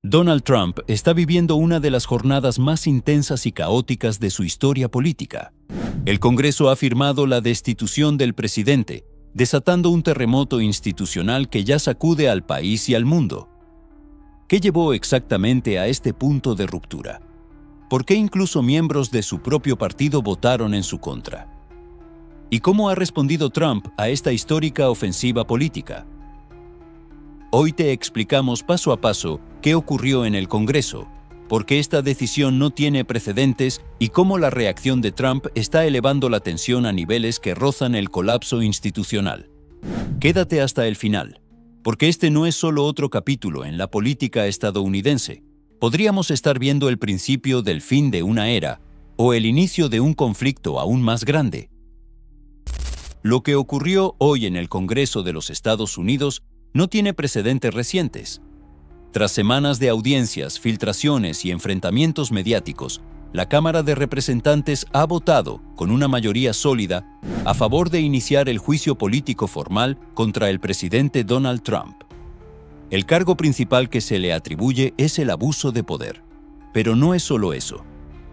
Donald Trump está viviendo una de las jornadas más intensas y caóticas de su historia política. El Congreso ha firmado la destitución del presidente, desatando un terremoto institucional que ya sacude al país y al mundo. ¿Qué llevó exactamente a este punto de ruptura? ¿Por qué incluso miembros de su propio partido votaron en su contra? ¿Y cómo ha respondido Trump a esta histórica ofensiva política? Hoy te explicamos paso a paso qué ocurrió en el Congreso, por qué esta decisión no tiene precedentes y cómo la reacción de Trump está elevando la tensión a niveles que rozan el colapso institucional. Quédate hasta el final, porque este no es solo otro capítulo en la política estadounidense. Podríamos estar viendo el principio del fin de una era o el inicio de un conflicto aún más grande. Lo que ocurrió hoy en el Congreso de los Estados Unidos no tiene precedentes recientes. Tras semanas de audiencias, filtraciones y enfrentamientos mediáticos, la Cámara de Representantes ha votado, con una mayoría sólida, a favor de iniciar el juicio político formal contra el presidente Donald Trump. El cargo principal que se le atribuye es el abuso de poder. Pero no es solo eso.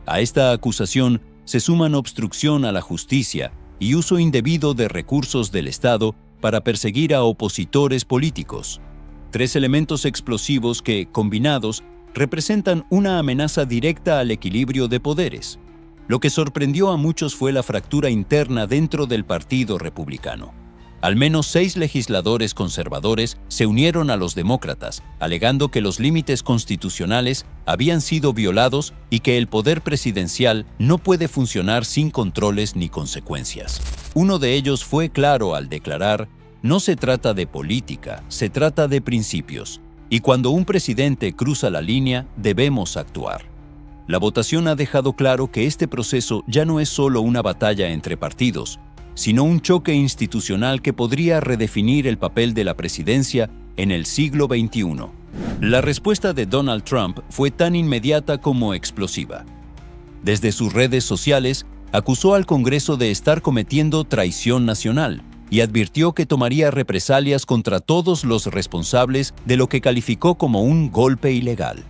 A esta acusación se suman obstrucción a la justicia y uso indebido de recursos del Estado para perseguir a opositores políticos. Tres elementos explosivos que, combinados, representan una amenaza directa al equilibrio de poderes. Lo que sorprendió a muchos fue la fractura interna dentro del Partido Republicano. Al menos 6 legisladores conservadores se unieron a los demócratas, alegando que los límites constitucionales habían sido violados y que el poder presidencial no puede funcionar sin controles ni consecuencias. Uno de ellos fue claro al declarar: no se trata de política, se trata de principios, y cuando un presidente cruza la línea, debemos actuar. La votación ha dejado claro que este proceso ya no es solo una batalla entre partidos, sino un choque institucional que podría redefinir el papel de la presidencia en el siglo XXI. La respuesta de Donald Trump fue tan inmediata como explosiva. Desde sus redes sociales, acusó al Congreso de estar cometiendo traición nacional y advirtió que tomaría represalias contra todos los responsables de lo que calificó como un golpe ilegal.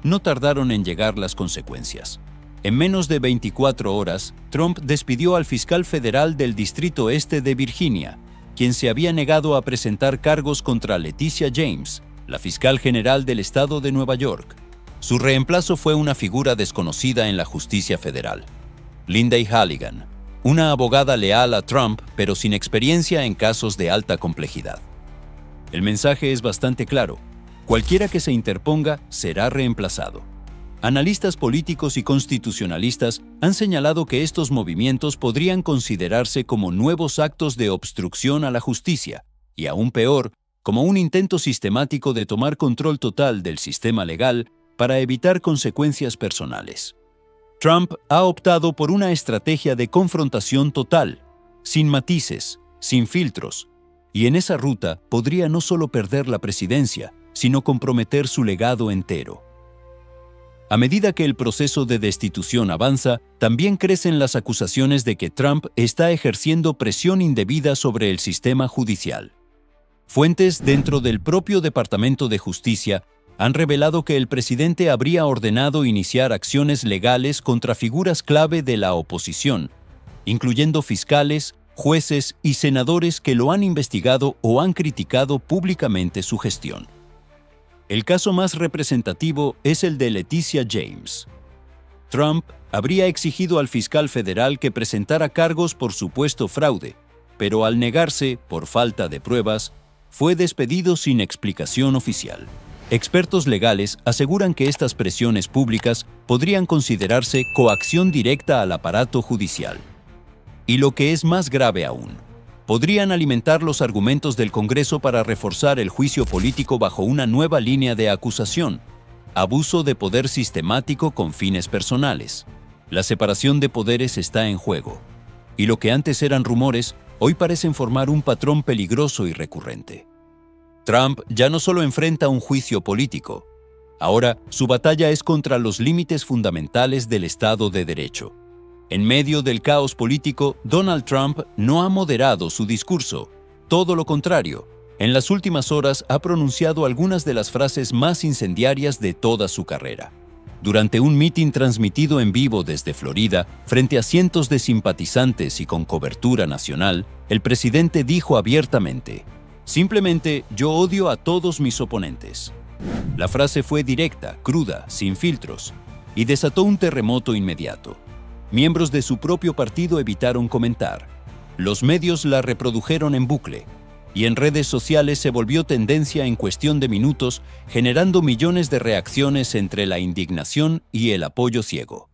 No tardaron en llegar las consecuencias. En menos de 24 horas, Trump despidió al fiscal federal del Distrito Este de Virginia, quien se había negado a presentar cargos contra Leticia James, la fiscal general del estado de Nueva York. Su reemplazo fue una figura desconocida en la justicia federal, Lindsay Halligan, una abogada leal a Trump pero sin experiencia en casos de alta complejidad. El mensaje es bastante claro: cualquiera que se interponga será reemplazado. Analistas políticos y constitucionalistas han señalado que estos movimientos podrían considerarse como nuevos actos de obstrucción a la justicia, y aún peor, como un intento sistemático de tomar control total del sistema legal para evitar consecuencias personales. Trump ha optado por una estrategia de confrontación total, sin matices, sin filtros, y en esa ruta podría no solo perder la presidencia, sino comprometer su legado entero. A medida que el proceso de destitución avanza, también crecen las acusaciones de que Trump está ejerciendo presión indebida sobre el sistema judicial. Fuentes dentro del propio Departamento de Justicia han revelado que el presidente habría ordenado iniciar acciones legales contra figuras clave de la oposición, incluyendo fiscales, jueces y senadores que lo han investigado o han criticado públicamente su gestión. El caso más representativo es el de Leticia James. Trump habría exigido al fiscal federal que presentara cargos por supuesto fraude, pero al negarse, por falta de pruebas, fue despedido sin explicación oficial. Expertos legales aseguran que estas presiones públicas podrían considerarse coacción directa al aparato judicial. Y lo que es más grave aún, podrían alimentar los argumentos del Congreso para reforzar el juicio político bajo una nueva línea de acusación: abuso de poder sistemático con fines personales. La separación de poderes está en juego, y lo que antes eran rumores, hoy parecen formar un patrón peligroso y recurrente. Trump ya no solo enfrenta un juicio político, ahora su batalla es contra los límites fundamentales del Estado de Derecho. En medio del caos político, Donald Trump no ha moderado su discurso, todo lo contrario, En las últimas horas ha pronunciado algunas de las frases más incendiarias de toda su carrera. Durante un mitin transmitido en vivo desde Florida, frente a cientos de simpatizantes y con cobertura nacional, el presidente dijo abiertamente: "Simplemente yo odio a todos mis oponentes". La frase fue directa, cruda, sin filtros, y desató un terremoto inmediato. Miembros de su propio partido evitaron comentar. Los medios la reprodujeron en bucle, y en redes sociales se volvió tendencia en cuestión de minutos, generando millones de reacciones entre la indignación y el apoyo ciego.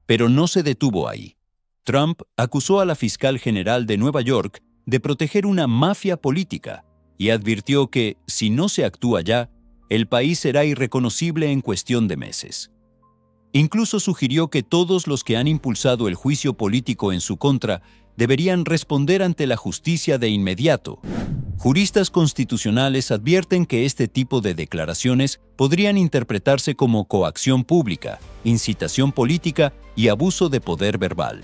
Pero no se detuvo ahí. Trump acusó a la fiscal general de Nueva York de proteger una mafia política y advirtió que, si no se actúa ya, el país será irreconocible en cuestión de meses. Incluso sugirió que todos los que han impulsado el juicio político en su contra deberían responder ante la justicia de inmediato. Juristas constitucionales advierten que este tipo de declaraciones podrían interpretarse como coacción pública, incitación política y abuso de poder verbal.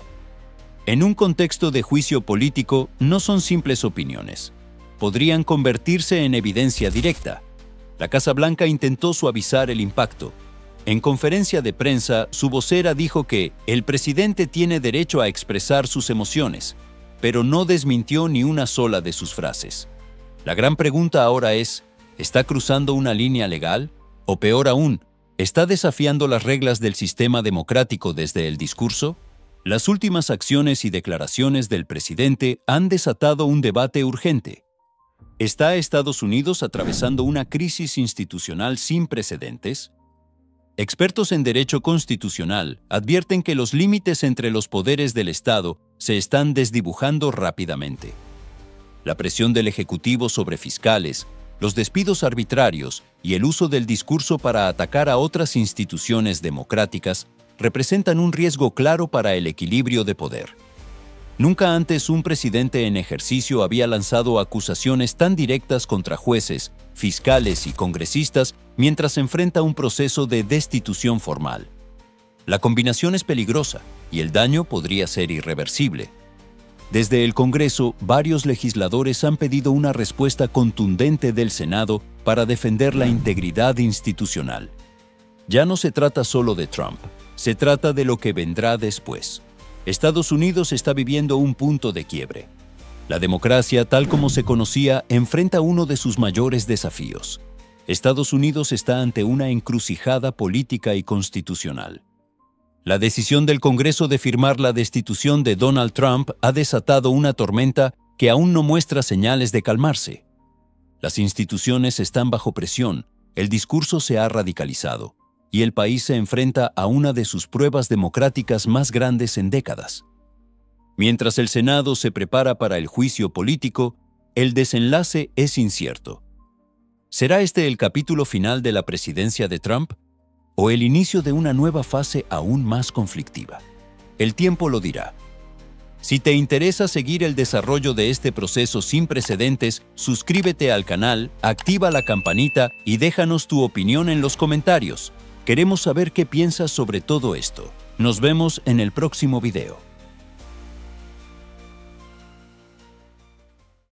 En un contexto de juicio político, no son simples opiniones. Podrían convertirse en evidencia directa. La Casa Blanca intentó suavizar el impacto. En conferencia de prensa, su vocera dijo que el presidente tiene derecho a expresar sus emociones, pero no desmintió ni una sola de sus frases. La gran pregunta ahora es, ¿está cruzando una línea legal? O peor aún, ¿está desafiando las reglas del sistema democrático desde el discurso? Las últimas acciones y declaraciones del presidente han desatado un debate urgente. ¿Está Estados Unidos atravesando una crisis institucional sin precedentes? Expertos en derecho constitucional advierten que los límites entre los poderes del Estado se están desdibujando rápidamente. La presión del Ejecutivo sobre fiscales, los despidos arbitrarios y el uso del discurso para atacar a otras instituciones democráticas representan un riesgo claro para el equilibrio de poder. Nunca antes un presidente en ejercicio había lanzado acusaciones tan directas contra jueces, fiscales y congresistas mientras enfrenta un proceso de destitución formal. La combinación es peligrosa y el daño podría ser irreversible. Desde el Congreso, varios legisladores han pedido una respuesta contundente del Senado para defender la integridad institucional. Ya no se trata solo de Trump, se trata de lo que vendrá después. Estados Unidos está viviendo un punto de quiebre. La democracia, tal como se conocía, enfrenta uno de sus mayores desafíos. Estados Unidos está ante una encrucijada política y constitucional. La decisión del Congreso de firmar la destitución de Donald Trump ha desatado una tormenta que aún no muestra señales de calmarse. Las instituciones están bajo presión, el discurso se ha radicalizado, y el país se enfrenta a una de sus pruebas democráticas más grandes en décadas. Mientras el Senado se prepara para el juicio político, el desenlace es incierto. ¿Será este el capítulo final de la presidencia de Trump? ¿O el inicio de una nueva fase aún más conflictiva? El tiempo lo dirá. Si te interesa seguir el desarrollo de este proceso sin precedentes, suscríbete al canal, activa la campanita y déjanos tu opinión en los comentarios. Queremos saber qué piensas sobre todo esto. Nos vemos en el próximo video.